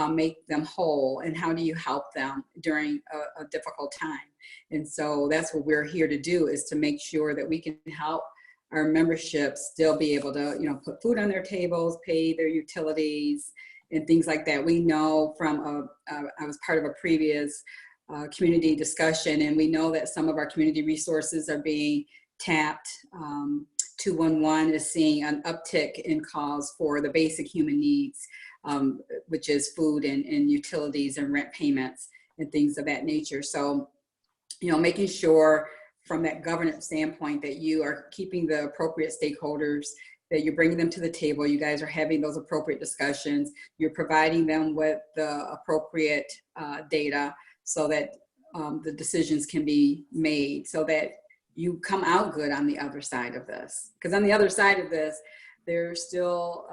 make them whole. And how do you help them during a difficult time? And so that's what we're here to do, is to make sure that we can help our membership still be able to, put food on their tables, pay their utilities, and things like that. We know from I was part of a previous community discussion, and we know that some of our community resources are being tapped. 211 is seeing an uptick in calls for the basic human needs, which is food and utilities and rent payments and things of that nature. So, making sure from that governance standpoint that you are keeping the appropriate stakeholders, that you're bringing them to the table, you guys are having those appropriate discussions, you're providing them with the appropriate data so that the decisions can be made, so that you come out good on the other side of this. Because on the other side of this, there's still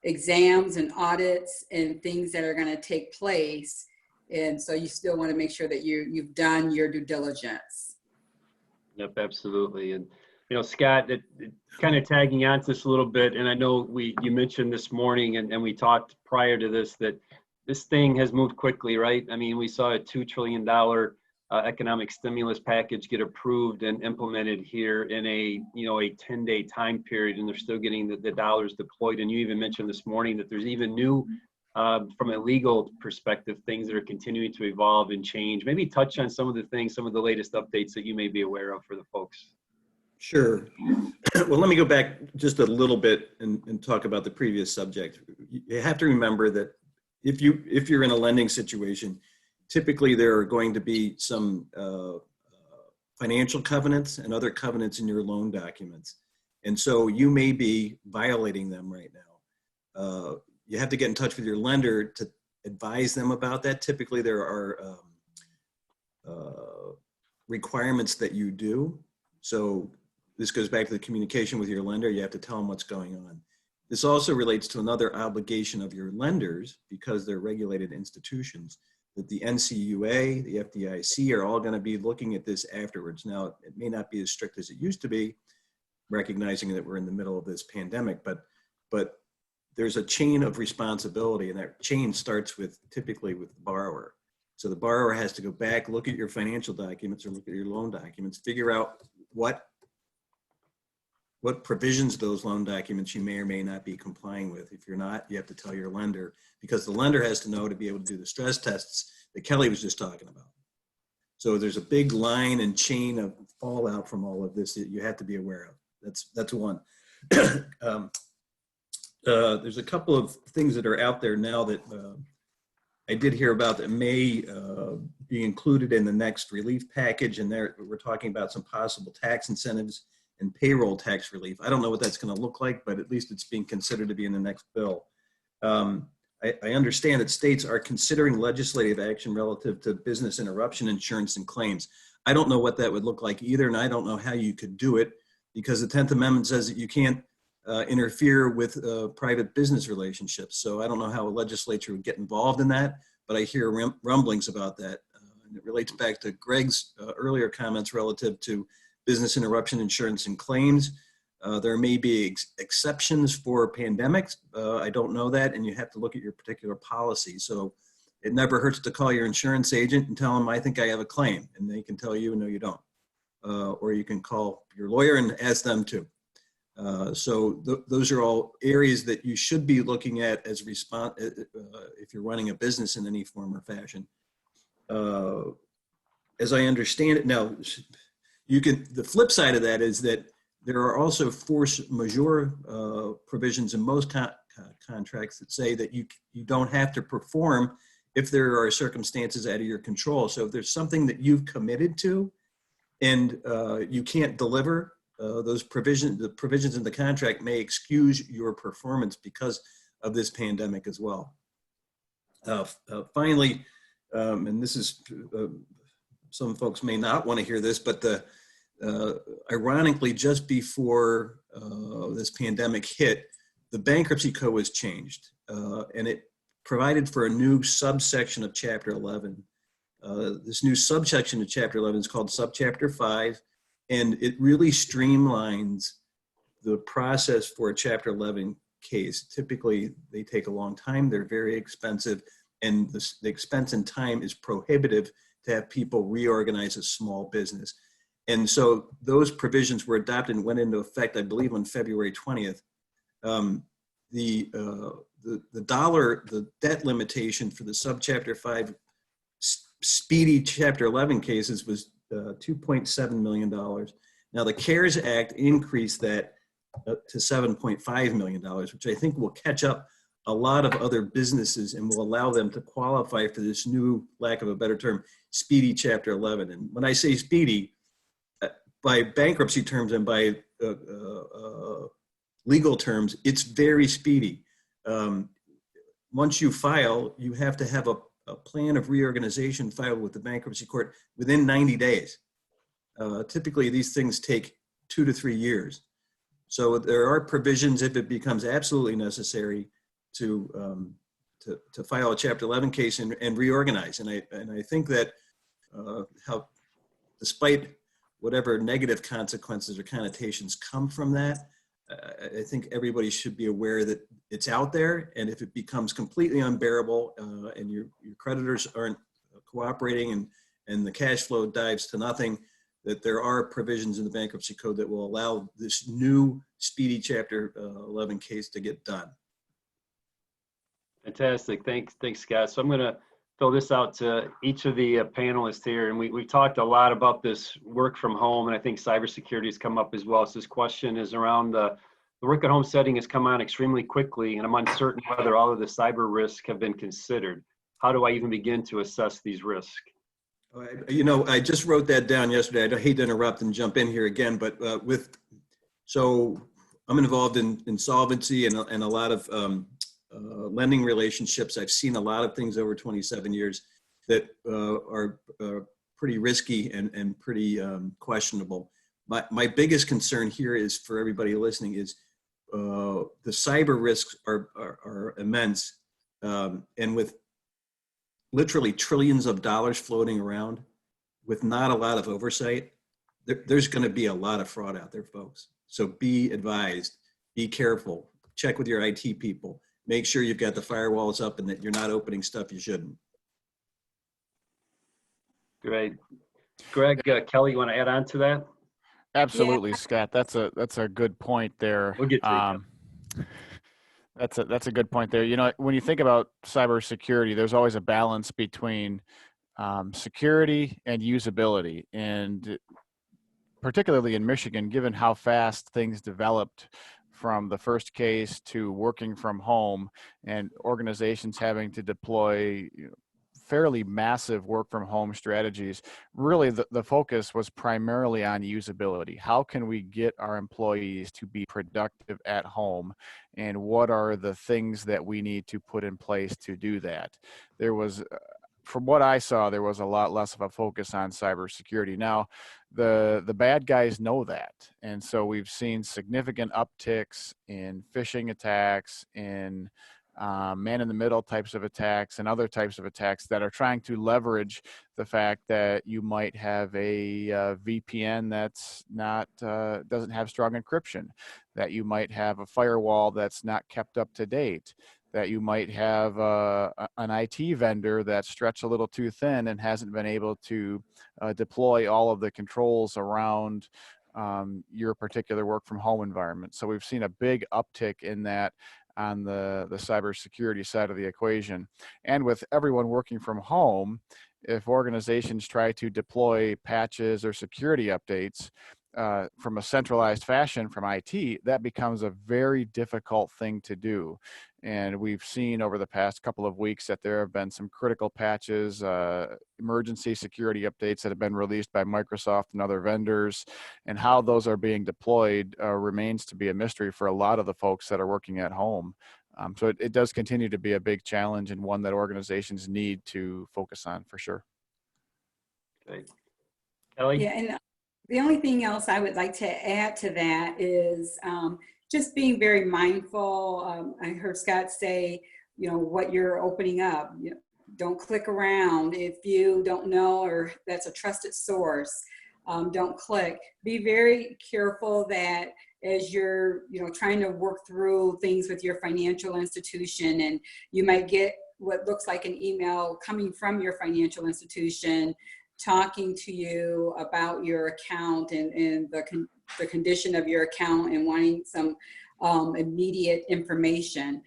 exams and audits and things that are going to take place. And so you still want to make sure that you've done your due diligence. Yep, absolutely. And Scott, kind of tagging on to this a little bit, and I know you mentioned this morning, and we talked prior to this, that this thing has moved quickly, right? I mean, we saw a $2 trillion economic stimulus package get approved and implemented here in a 10-day time period, and they're still getting the dollars deployed. And you even mentioned this morning that there's even new, from a legal perspective, things that are continuing to evolve and change. Maybe touch on some of the things, some of the latest updates that you may be aware of for the folks. Sure. Well, let me go back just a little bit and talk about the previous subject. You have to remember that if you're in a lending situation, typically there are going to be some financial covenants and other covenants in your loan documents. And so you may be violating them right now. You have to get in touch with your lender to advise them about that. Typically there are requirements that you do. So this goes back to the communication with your lender. You have to tell them what's going on. This also relates to another obligation of your lenders, because they're regulated institutions, that the NCUA, the FDIC are all going to be looking at this afterwards. Now, it may not be as strict as it used to be, recognizing that we're in the middle of this pandemic, but there's a chain of responsibility, and that chain starts typically with the borrower. So the borrower has to go back, look at your financial documents or look at your loan documents, figure out what provisions of those loan documents you may or may not be complying with. If you're not, you have to tell your lender, because the lender has to know to be able to do the stress tests that Kelly was just talking about. So there's a big line and chain of fallout from all of this that you have to be aware of. That's one. There's a couple of things that are out there now that I did hear about that may be included in the next relief package, and there we're talking about some possible tax incentives and payroll tax relief. I don't know what that's going to look like, but at least it's being considered to be in the next bill. I understand that states are considering legislative action relative to business interruption insurance and claims. I don't know what that would look like either, and I don't know how you could do it, because the 10th Amendment says that you can't interfere with private business relationships. So I don't know how a legislature would get involved in that, but I hear rumblings about that. And it relates back to Greg's earlier comments relative to business interruption insurance and claims. There may be exceptions for pandemics. I don't know that, and you have to look at your particular policy. So it never hurts to call your insurance agent and tell them, I think I have a claim, and they can tell you, no, you don't. Or you can call your lawyer and ask them to. So those are all areas that you should be looking at as if you're running a business in any form or fashion. As I understand it now, the flip side of that is that there are also force majeure provisions in most contracts that say that you don't have to perform if there are circumstances out of your control. So if there's something that you've committed to and you can't deliver, the provisions in the contract may excuse your performance because of this pandemic as well. Finally, and this is, some folks may not want to hear this, but ironically, just before this pandemic hit, the bankruptcy code was changed, and it provided for a new subsection of Chapter 11. This new subsection of Chapter 11 is called Subchapter 5, and it really streamlines the process for a Chapter 11 case. Typically, they take a long time, they're very expensive, and the expense and time is prohibitive to have people reorganize a small business. And so those provisions were adopted and went into effect, I believe, on February 20th. The debt limitation for the Subchapter 5 speedy Chapter 11 cases was $2.7 million. Now the CARES Act increased that to $7.5 million, which I think will catch up a lot of other businesses and will allow them to qualify for this new, lack of a better term, speedy Chapter 11. And when I say speedy, by bankruptcy terms and by legal terms, it's very speedy. Once you file, you have to have a plan of reorganization filed with the bankruptcy court within 90 days. Typically, these things take 2 to 3 years. So there are provisions if it becomes absolutely necessary to file a Chapter 11 case and reorganize. And I think that how, despite whatever negative consequences or connotations come from that, I think everybody should be aware that it's out there. And if it becomes completely unbearable and your creditors aren't cooperating and the cash flow dives to nothing, that there are provisions in the bankruptcy code that will allow this new speedy Chapter 11 case to get done. Fantastic. Thanks, Scott. So I'm going to throw this out to each of the panelists here. And we've talked a lot about this work from home, and I think cybersecurity has come up as well. So this question is around the work at home setting has come on extremely quickly, and I'm uncertain whether all of the cyber risks have been considered. How do I even begin to assess these risks? You know, I just wrote that down yesterday. I hate to interrupt and jump in here again, but so I'm involved in insolvency and a lot of lending relationships. I've seen a lot of things over 27 years that are pretty risky and pretty questionable. My biggest concern here is for everybody listening is the cyber risks are immense, and with literally trillions of dollars floating around with not a lot of oversight, there's going to be a lot of fraud out there, folks. So be advised, be careful, check with your IT people, make sure you've got the firewalls up and that you're not opening stuff you shouldn't. Great. Greg, Kelly, you want to add on to that? Absolutely, yeah. Scott. That's a good point there. We'll get to it. That's a good point there. You know, when you think about cybersecurity, there's always a balance between security and usability, and particularly in Michigan, given how fast things developed from the first case to working from home and organizations having to deploy fairly massive work from home strategies, really the focus was primarily on usability. How can we get our employees to be productive at home? And what are the things that we need to put in place to do that? There was, from what I saw, there was a lot less of a focus on cybersecurity. Now, the bad guys know that. And so we've seen significant upticks in phishing attacks, in man-in-the-middle types of attacks and other types of attacks that are trying to leverage the fact that you might have a VPN that's not doesn't have strong encryption, that you might have a firewall that's not kept up to date, that you might have an IT vendor that's stretched a little too thin and hasn't been able to deploy all of the controls around your particular work from home environment. So we've seen a big uptick in that on the cybersecurity side of the equation. And with everyone working from home, if organizations try to deploy patches or security updates from a centralized fashion from IT, that becomes a very difficult thing to do. And we've seen over the past couple of weeks that there have been some critical patches, emergency security updates that have been released by Microsoft and other vendors, and how those are being deployed remains to be a mystery for a lot of the folks that are working at home. So it does continue to be a big challenge and one that organizations need to focus on for sure. Okay. Kelly? Yeah, and the only thing else I would like to add to that is just being very mindful. I heard Scott say, you know, what you're opening up. You know, don't click around if you don't know or that's a trusted source. Don't click. Be very careful that as you're, you know, trying to work through things with your financial institution, and you might get what looks like an email coming from your financial institution talking to you about your account and the condition of your account and wanting some immediate information.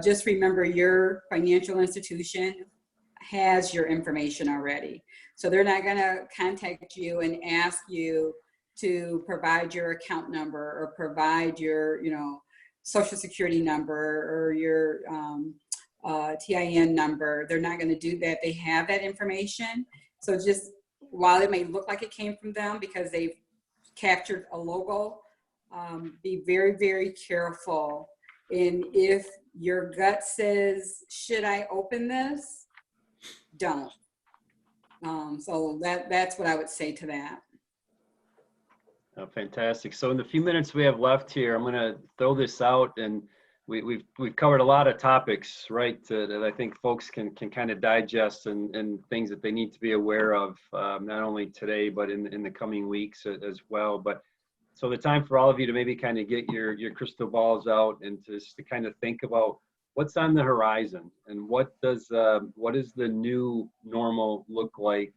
Just remember your financial institution has your information already. So they're not going to contact you and ask you to provide your account number or provide your, social security number or your TIN number. They're not going to do that. They have that information. So just while it may look like it came from them because they've captured a logo, be very, very careful. And if your gut says, should I open this? Don't. So that's what I would say to that. Oh, fantastic. So in the few minutes we have left here, I'm going to throw this out, and we've covered a lot of topics, right, that I think folks can kind of digest and things that they need to be aware of, not only today, but in the coming weeks as well. But so the time for all of you to maybe kind of get your crystal balls out and just to kind of think about what's on the horizon and what is the new normal look like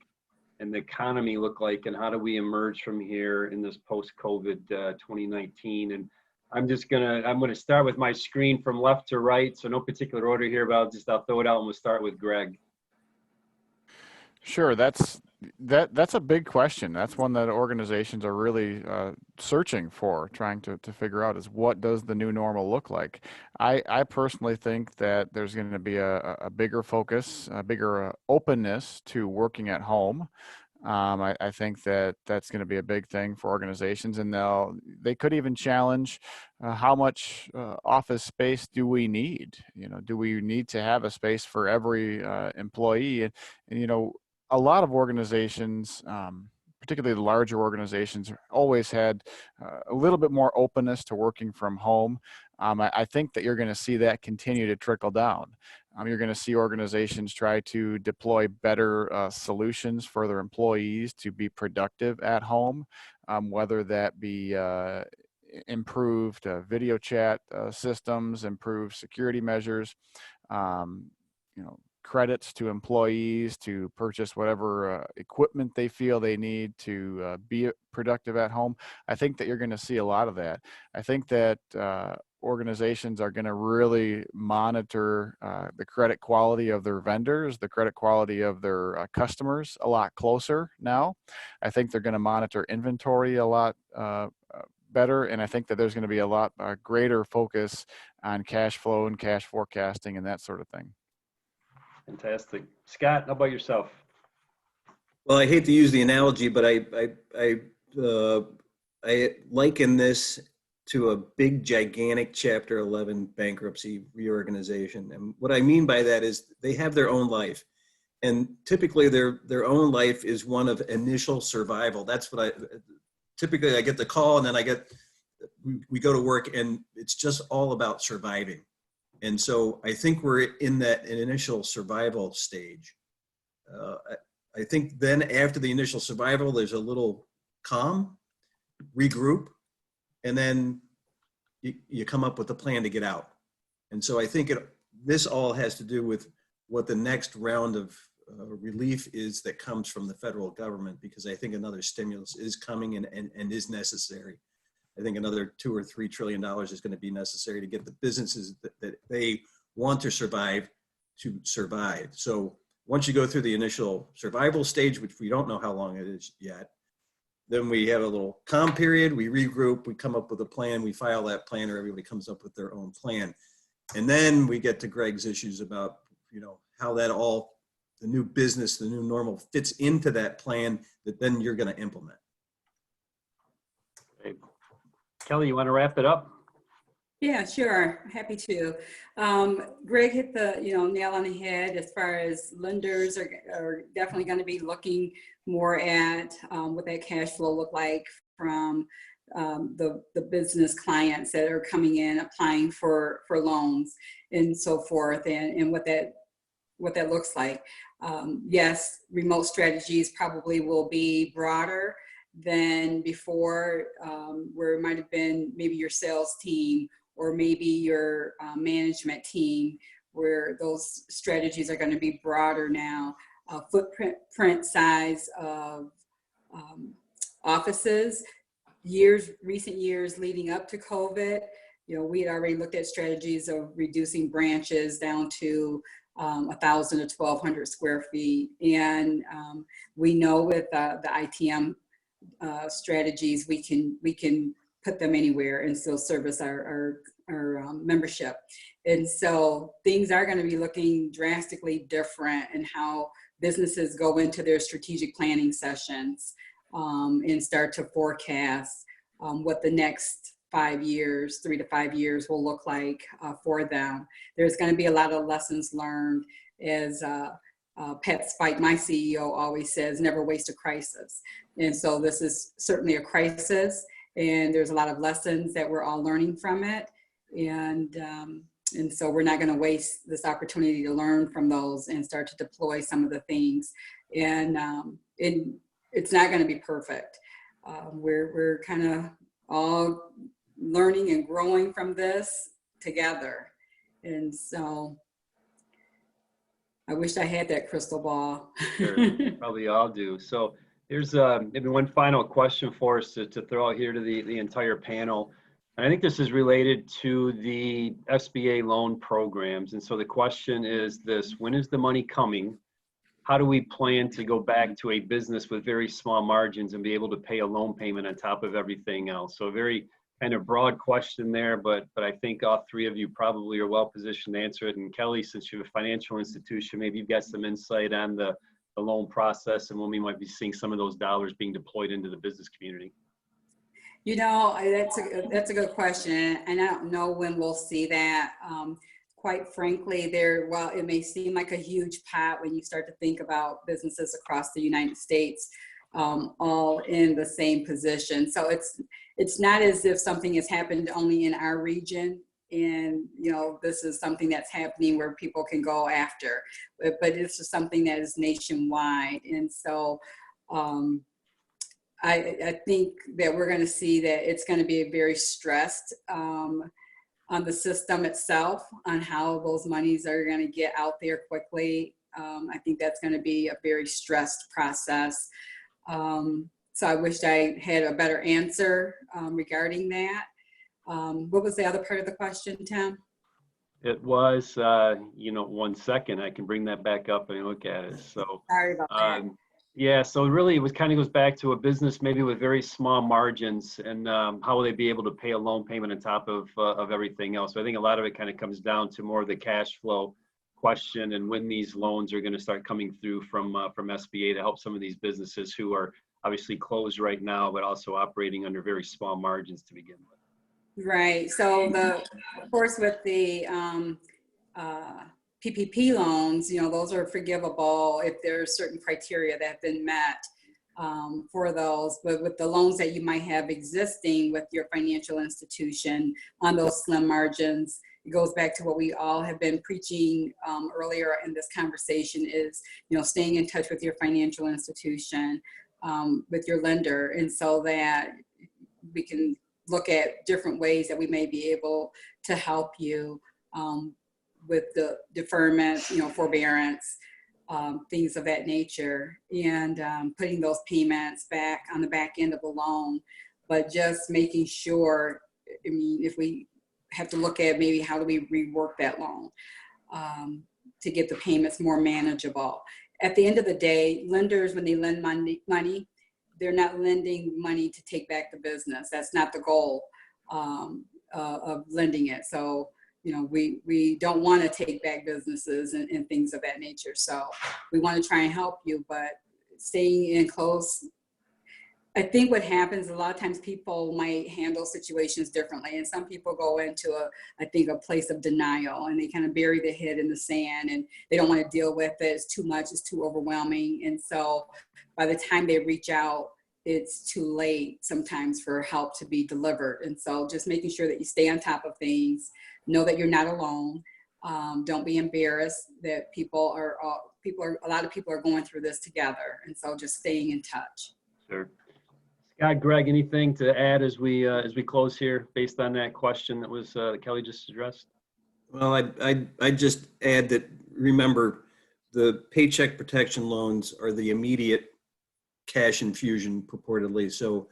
and the economy look like, and how do we emerge from here in this post-COVID 2019? And I'm gonna start with my screen from left to right, so no particular order here, but I'll throw it out and we'll start with Greg. Sure, that's a big question. That's one that organizations are really searching for, trying to figure out, is what does the new normal look like? I personally think that there's going to be a bigger focus, a bigger openness to working at home. I think that's going to be a big thing for organizations, and they could even challenge how much office space do we need? Do we need to have a space for every employee? And a lot of organizations, particularly the larger organizations, always had a little bit more openness to working from home. I think that you're going to see that continue to trickle down. You're going to see organizations try to deploy better solutions for their employees to be productive at home, whether that be improved video chat systems, improved security measures, credits to employees to purchase whatever equipment they feel they need to be productive at home. I think that you're going to see a lot of that. I think that organizations are going to really monitor the credit quality of their vendors, the credit quality of their customers a lot closer now. I think they're going to monitor inventory a lot better, and I think that there's going to be a lot greater focus on cash flow and cash forecasting and that sort of thing. Fantastic. Scott, how about yourself? Well, I hate to use the analogy, but I liken this to a big, gigantic Chapter 11 bankruptcy reorganization. And what I mean by that is they have their own life. And typically their own life is one of initial survival. That's what typically I get the call, and then we go to work, and it's just all about surviving. And so I think we're in that initial survival stage. I think then after the initial survival, there's a little calm, regroup, and then you come up with a plan to get out. And so I think this all has to do with what the next round of relief is that comes from the federal government, because I think another stimulus is coming and is necessary. I think another $2 or $3 trillion is going to be necessary to get the businesses that they want to survive. So once you go through the initial survival stage, which we don't know how long it is yet, then we have a little calm period, we regroup, we come up with a plan, we file that plan, or everybody comes up with their own plan. And then we get to Greg's issues about, how that all, the new business, the new normal fits into that plan that then you're going to implement. Great. Kelli, you want to wrap it up? Yeah, sure. Happy to. Greg hit the nail on the head as far as lenders are definitely going to be looking more at what that cash flow look like from the business clients that are coming in, applying for loans and so forth, and what that looks like. Yes, remote strategies probably will be broader than before, where it might have been maybe your sales team or maybe your management team, where those strategies are going to be broader now. Footprint size of offices. Recent years leading up to COVID, we had already looked at strategies of reducing branches down to 1,000 to 1,200 square feet. And we know with the ITM strategies, we can put them anywhere and still service our membership. And so things are going to be looking drastically different in how businesses go into their strategic planning sessions and start to forecast what the next 5 years, 3 to 5 years will look like for them. There's going to be a lot of lessons learned, as Pat Spike, my CEO, always says, never waste a crisis. And so this is certainly a crisis, and there's a lot of lessons that we're all learning from it. And so we're not going to waste this opportunity to learn from those and start to deploy some of the things. And it's not going to be perfect. We're kind of all learning and growing from this together. And so I wish I had that crystal ball. Sure, probably all do. So here's maybe one final question for us to throw out here to the entire panel. And I think this is related to the SBA loan programs. And so the question is this: when is the money coming? How do we plan to go back to a business with very small margins and be able to pay a loan payment on top of everything else? So a very kind of broad question there, but I think all three of you probably are well positioned to answer it. And Kelli, since you're a financial institution, maybe you've got some insight on the loan process and when we might be seeing some of those dollars being deployed into the business community. You know, that's a good question, and I don't know when we'll see that. Quite frankly, while it may seem like a huge pot when you start to think about businesses across the United States, all in the same position. So it's not as if something has happened only in our region, and you know, this is something that's happening where people can go after, but it's just something that is nationwide. And so I think that we're going to see that it's going to be a very stressed on the system itself, on how those monies are going to get out there quickly. I think that's going to be a very stressed process. So I wish I had a better answer regarding that. What was the other part of the question, Tim? It was, 1 second, I can bring that back up and look at it. So Sorry about that. yeah, so really it was kind of goes back to a business maybe with very small margins, and how will they be able to pay a loan payment on top of everything else. So I think a lot of it kind of comes down to more of the cash flow question and when these loans are going to start coming through from SBA to help some of these businesses who are obviously closed right now, but also operating under very small margins to begin with. Right. So of course, with the PPP loans, you know, those are forgivable if there's certain criteria that have been met for those. But with the loans that you might have existing with your financial institution on those slim margins, it goes back to what we all have been preaching earlier in this conversation is, you know, staying in touch with your financial institution, with your lender, and so that we can look at different ways that we may be able to help you with the deferment, you know, forbearance, things of that nature, and putting those payments back on the back end of the loan. But just making sure, I mean, if we have to look at maybe how do we rework that loan to get the payments more manageable. At the end of the day, lenders, when they lend money, they're not lending money to take back the business. That's not the goal of lending it. So, you know, we don't want to take back businesses and things of that nature. So we want to try and help you, but staying in close. I think what happens a lot of times, people might handle situations differently, and some people go into a place of denial, and they kind of bury their head in the sand, and they don't want to deal with it. It's too much. It's too overwhelming. And so by the time they reach out, it's too late sometimes for help to be delivered. And so just making sure that you stay on top of things, know that you're not alone. Don't be embarrassed that a lot of people are going through this together. And so just staying in touch. Sure. Scott, Greg, anything to add as we close here based on that question that was Kelli just addressed? Well, I just add that, remember, the paycheck protection loans are the immediate cash infusion purportedly. So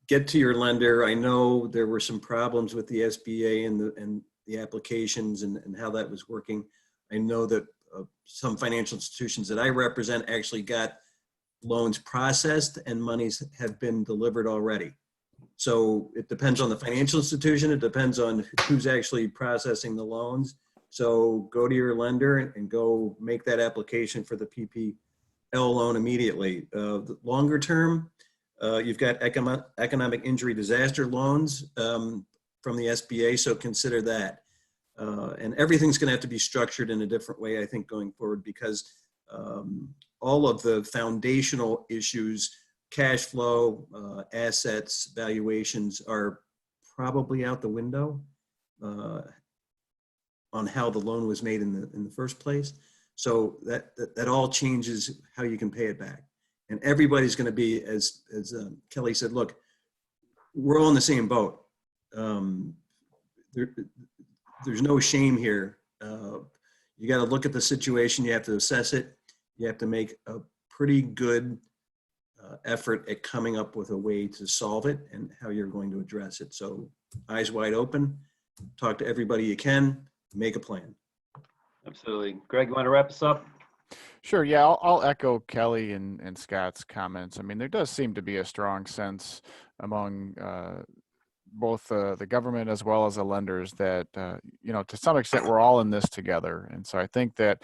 get to your lender. I know there were some problems with the SBA and the applications and how that was working. I know that some financial institutions that I represent actually got loans processed and monies have been delivered already. So it depends on the financial institution. It depends on who's actually processing the loans. So go to your lender and go make that application for the PPL loan immediately. The longer term, you've got economic injury disaster loans from the SBA, so consider that. And everything's going to have to be structured in a different way, I think, going forward, because all of the foundational issues, cash flow, assets, valuations are probably out the window on how the loan was made in the first place. So that all changes how you can pay it back. And everybody's going to be, as Kelly said, look, we're all in the same boat. There's no shame here. You got to look at the situation. You have to assess it. You have to make a pretty good effort at coming up with a way to solve it and how you're going to address it. So eyes wide open, talk to everybody you can, make a plan. Absolutely. Greg, you want to wrap us up? Sure. Yeah, I'll echo Kelly and Scott's comments. I mean, there does seem to be a strong sense among both the government as well as the lenders that, you know, to some extent, we're all in this together. And so I think that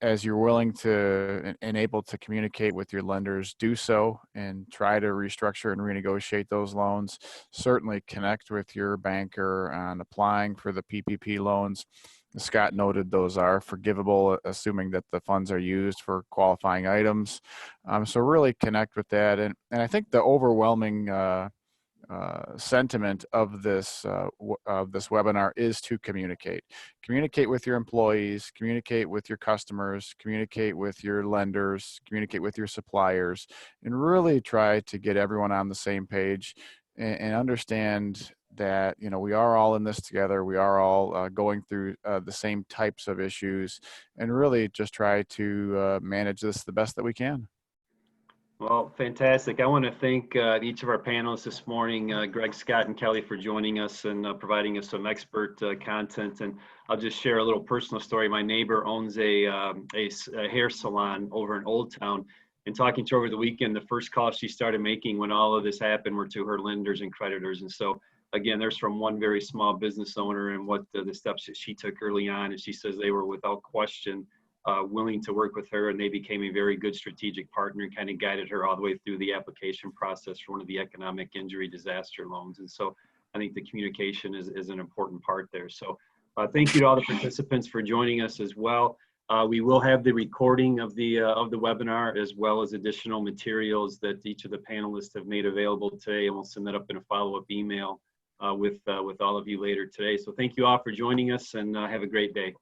as you're willing to and able to communicate with your lenders, do so and try to restructure and renegotiate those loans. Certainly connect with your banker on applying for the PPP loans. Scott noted those are forgivable, assuming that the funds are used for qualifying items. So really connect with that. And I think the overwhelming sentiment of this webinar is to communicate. Communicate with your employees, communicate with your customers, communicate with your lenders, communicate with your suppliers, and really try to get everyone on the same page and understand that, you know, we are all in this together. We are all going through the same types of issues, and really just try to manage this the best that we can. Well, fantastic. I want to thank each of our panelists this morning, Greg, Scott, and Kelly, for joining us and providing us some expert content. And I'll just share a little personal story. My neighbor owns a hair salon over in Old Town. And talking to her over the weekend, the first call she started making when all of this happened were to her lenders and creditors. And so, again, there's from one very small business owner and what the steps that she took early on. And she says they were without question willing to work with her, and they became a very good strategic partner and kind of guided her all the way through the application process for one of the economic injury disaster loans. And so I think the communication is an important part there. So thank you to all the participants for joining us as well. We will have the recording of the webinar, as well as additional materials that each of the panelists have made available today, and we'll send that up in a follow-up email with all of you later today. So thank you all for joining us, and have a great day.